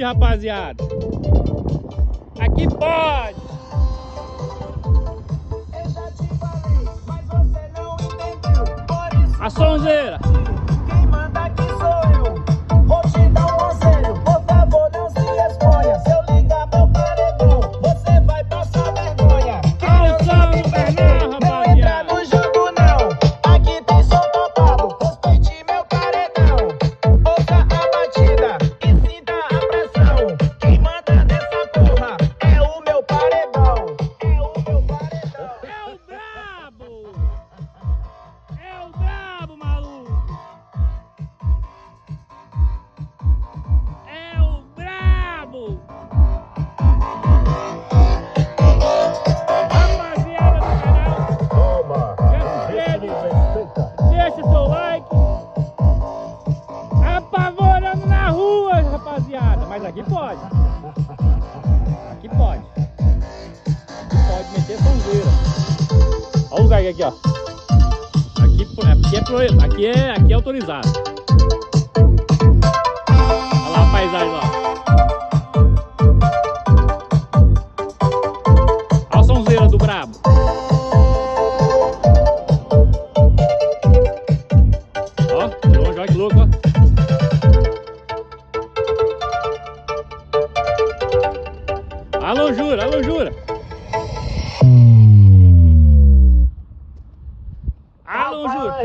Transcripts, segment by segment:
rapaziada. Aqui pode. A sonzeira. Quem manda aqui sou eu. Vou te dar um conselho. Por favor, não se exponha. Se eu ligar meu paredão, você vai passar vergonha. Quem não sabe perder, não entra no jogo não. Aqui tem som topado. Respeite meu paredão. Ouça a batida e sinta a pressão. Quem manda nessa porra é o meu paredão. É o meu paredão. É o brabo. É o brabo, maluco. É o brabo. Rapaziada do canal, Toma! já se inscreve, deixa seu like. Apavorando na rua, rapaziada. Mas aqui pode. Aqui pode. Aqui pode meter sonzeira. Olha o lugar aqui, ó. Aqui é autorizado. Olha lá a paisagem lá. Olha a sonzeira do brabo. Ó, de longe, olha que louco, ó. Alô, Jura, alô, Jura. Alô, Jura.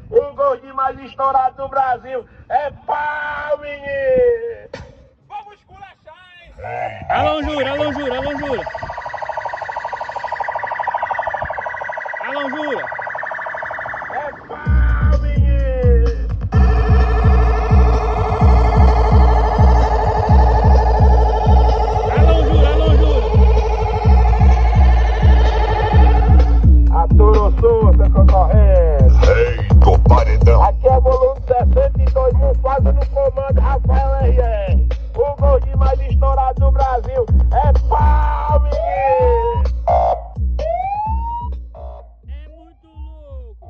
O gordinho mais estourado do Brasil é pau, menino! Vamos esculachar, hein? Alô, Jura, alô, Jura, alô, Jura. Alô, Jura. É pau, menino! Alô, Jura, alô, Jura. A Turuçuta concorrendo! Rei do paredão. Aqui é volume 62 mil, fazendo no comando Rafael R.R. O gordinho mais estourado do Brasil é pau, menino! É muito louco.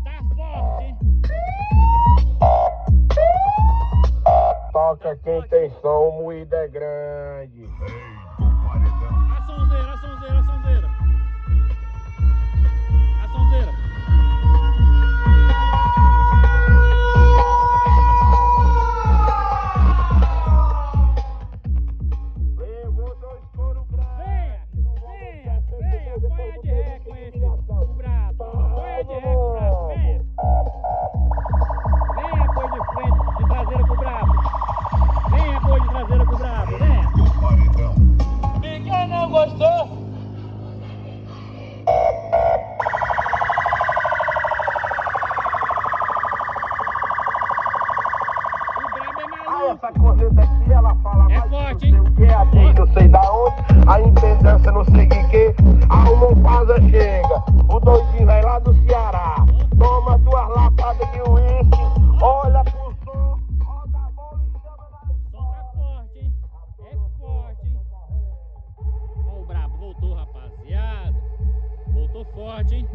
Tá forte, hein? Toca quem tem som, o moído é grande. Rei do paredão. A sonzeira, a sonzeira, a sonzeira. A sonzeira. Levou dois couro Venha, venha, venha. Apanha de ré com esse o brabo. Apanha de ré com o brabo, venha. Venha, boi de frente, de traseira com o brabo. Venha, boi de traseira com o brabo, venha. Do paredão. Ninguém não gostou? O brabo é Ah, maluco. essa corneta aqui, ela fala É mais forte, não sei o que, a quem não sei da onde, a impedância não sei de que, a almofada chega, o doidinho vai lá do Ceará, toma duas lapadas de uísque, olha pro som, roda a bola e chama na... O som tá forte, hein? É forte, hein? Ó, o brabo voltou, rapaziada. Voltou forte, hein?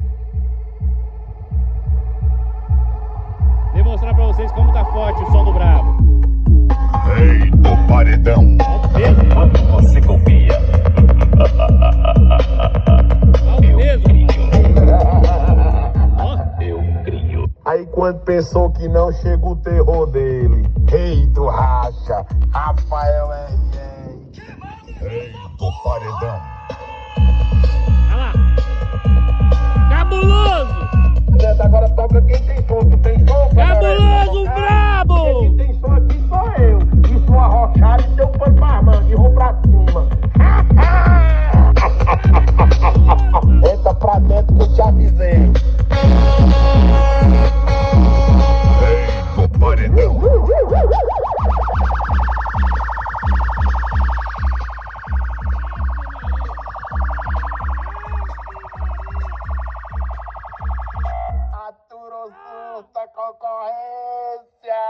Demonstrar pra vocês como tá forte o som do brabo. Rei do paredão. Ó o peso, Quando você confia, ó o peso. Ó, eu crio. Aí quando pensou que não chega o terror dele, rei do racha, Rafael R.R. Rei do paredão. olha lá. Cabuloso! Agora toca quem tem som, tu tem som? Cabuloso, brabo! Quem tem som aqui sou eu. E sua rochada e teu pano pra manga, e vou pra cima. Entra pra dentro que eu te avisei. Rei do paredão. A Turuçuta concorrência.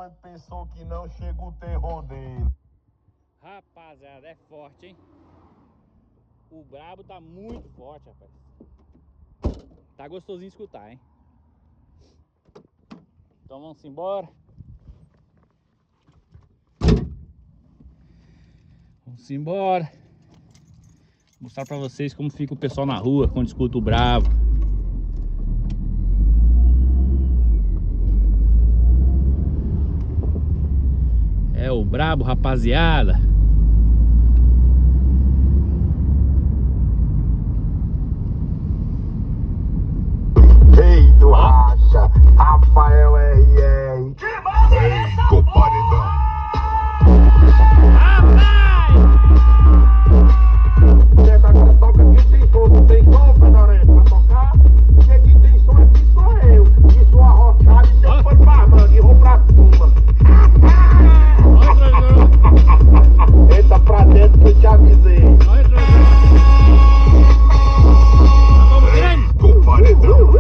quando pensou que não chega o terror dele. Rapaziada, é forte, hein? O brabo tá muito forte, rapaz. Tá gostosinho de escutar, hein? Então vamos embora. Vamos embora. Vou mostrar pra vocês como fica o pessoal na rua quando escuta o brabo. É o brabo, rapaziada. Rei do racha, Rafael R.R. Rei do paredão. Agora toca aqui, tem som, não tem som, Fedorento, pra tocar? Porque aqui tem som, aqui sou eu. E sou arrochado e depois pra manga e vou pra cima. Entra pra dentro que eu te avisei. Rei do paredão.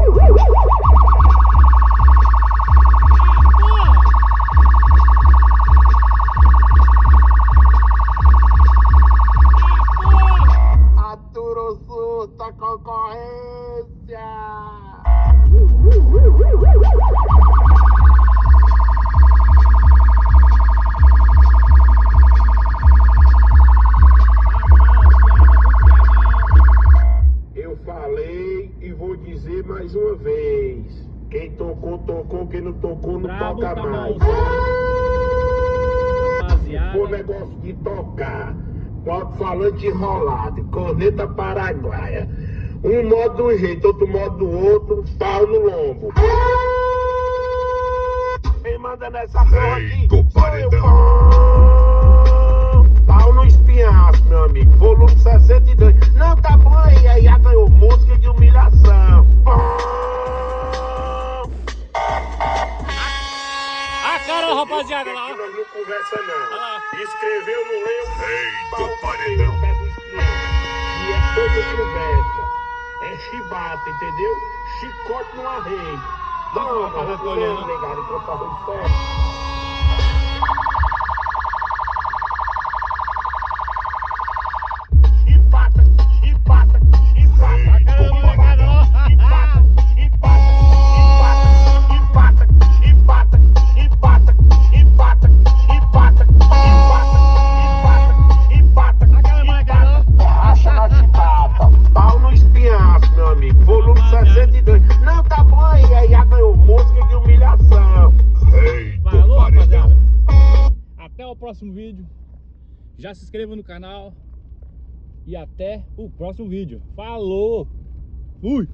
Aturo susto a concorrência. Eu falei e vou dizer mais uma vez. Quem tocou, tocou. Quem não tocou, não Brabo toca tá mais. bom, rapaziada. O negócio de tocar, alto-falante enrolado, corneta paraguaia. Um modo de um jeito, outro modo do outro, pau no lombo. Quem manda nessa porra aqui? Do Sou eu. paredão. Pau no espinhaço, meu amigo. Volume 62. Não, tá bom aí já ganhou música de humilhação. A cara, rapaziada, lá, ó. Aqui nós não conversa Olha não. lá. Escreveu, não leu. Rei Pau do no paredão. pé do espinhaço. E é toda conversa. É chibata, entendeu? Chicote no arreio. Toma, rapaziada, tô comendo, olhando. negado, enquanto tá ruim de fé. Chibata, chibata, chibata. A cara da molecada, ó. Chibata, chibata, chibata, chibata, chibata, chibata, chibata, chibata, chibata, chibata, A cara da molecada, ó. Racha na chibata, pau no espinhaço, meu amigo. Volume 62. Não, tá bom aí já ganhou música de humilhação. Rei do Falou, rapaziada. paredão. Até o próximo vídeo. Já se inscreva no canal. E até o próximo vídeo. Falou! Fui!